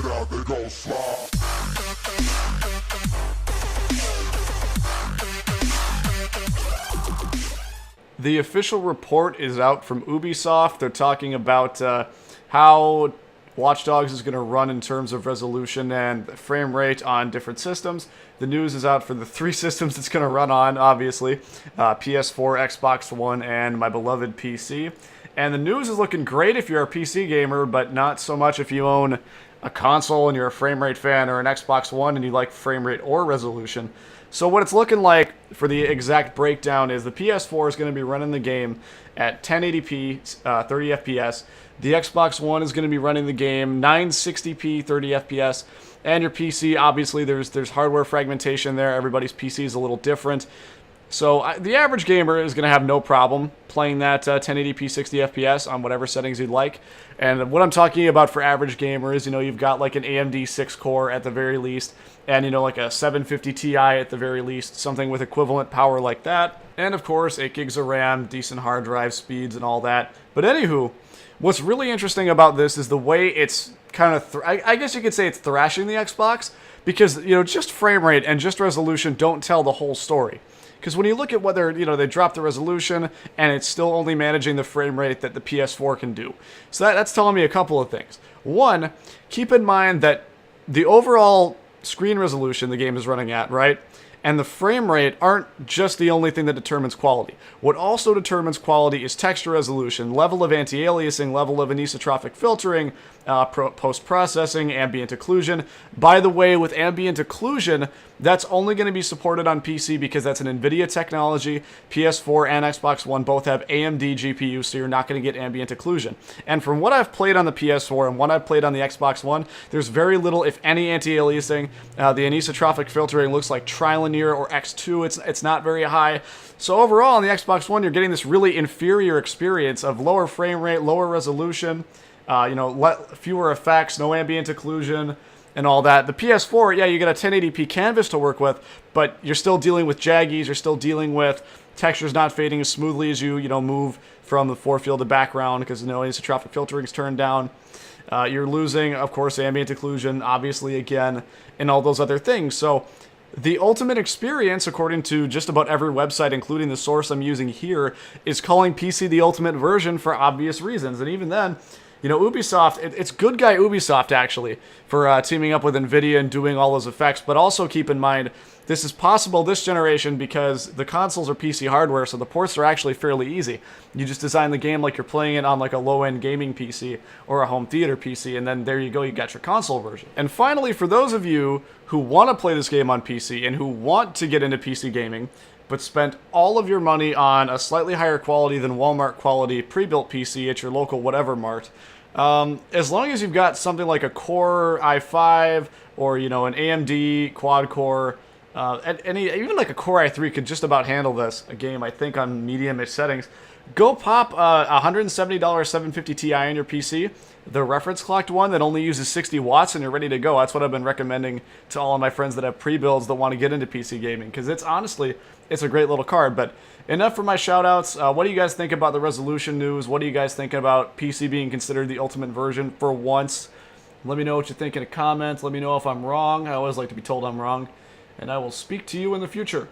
it out, they go slide. The official report is out from Ubisoft. They're talking about how Watchdogs is going to run in terms of resolution and frame rate on different systems. The news is out for the 3 systems it's going to run on, obviously. PS4, Xbox One, and my beloved PC. And the news is looking great if you're a PC gamer, but not so much if you own a console and you're a frame rate fan, or an Xbox One and you like frame rate or resolution. So what it's looking like for the exact breakdown is the PS4 is going to be running the game at 1080p, 30 FPS. The Xbox One is going to be running the game 960p, 30 FPS. And your PC, obviously, there's hardware fragmentation there. Everybody's PC is a little different. So the average gamer is going to have no problem playing that 1080p 60 FPS on whatever settings you'd like. And what I'm talking about for average gamers, you've got like an AMD 6-core at the very least, and like a 750 Ti at the very least, something with equivalent power like that. And of course, 8 gigs of RAM, decent hard drive speeds, and all that. But anywho, what's really interesting about this is the way it's kind of, I guess you could say it's thrashing the Xbox, because just frame rate and just resolution don't tell the whole story. Because when you look at whether, they dropped the resolution and it's still only managing the frame rate that the PS4 can do. So that's telling me a couple of things. One, keep in mind that the overall screen resolution the game is running at, right, and the frame rate aren't just the only thing that determines quality. What also determines quality is texture resolution, level of anti-aliasing, level of anisotropic filtering, post-processing, ambient occlusion. By the way, with ambient occlusion, that's only going to be supported on PC because that's an NVIDIA technology. PS4 and Xbox One both have AMD GPUs, so you're not going to get ambient occlusion. And from what I've played on the PS4 and what I've played on the Xbox One, there's very little, if any, anti-aliasing. The anisotropic filtering looks like trilinear or X2. It's not very high. So overall, on the Xbox One, you're getting this really inferior experience of lower frame rate, lower resolution, fewer effects, no ambient occlusion, and all that. The PS4, yeah, you get a 1080p canvas to work with, but you're still dealing with jaggies, you're still dealing with textures not fading as smoothly as you move from the forefield to background, because anisotropic filtering is turned down. You're losing, of course, ambient occlusion, obviously, again, and all those other things. So the ultimate experience, according to just about every website, including the source I'm using here, is calling PC the ultimate version for obvious reasons. And even then, Ubisoft, it's good guy Ubisoft, actually, for teaming up with NVIDIA and doing all those effects. But also keep in mind, this is possible this generation because the consoles are PC hardware, so the ports are actually fairly easy. You just design the game like you're playing it on like a low-end gaming PC or a home theater PC, and then there you go, you got your console version. And finally, for those of you who want to play this game on PC and who want to get into PC gaming, but spent all of your money on a slightly higher quality than Walmart quality pre-built PC at your local whatever mart, as long as you've got something like a Core i5 or an AMD quad core, even like a Core i3 could just about handle this, a game I think on medium-ish settings. Go pop a $170 750 Ti on your PC, the reference clocked one that only uses 60 watts, and you're ready to go. That's what I've been recommending to all of my friends that have pre-builds that want to get into PC gaming, because it's a great little card. But enough for my shout-outs. What do you guys think about the resolution news? What do you guys think about PC being considered the ultimate version for once? Let me know what you think in the comments. Let me know if I'm wrong. I always like to be told I'm wrong. And I will speak to you in the future.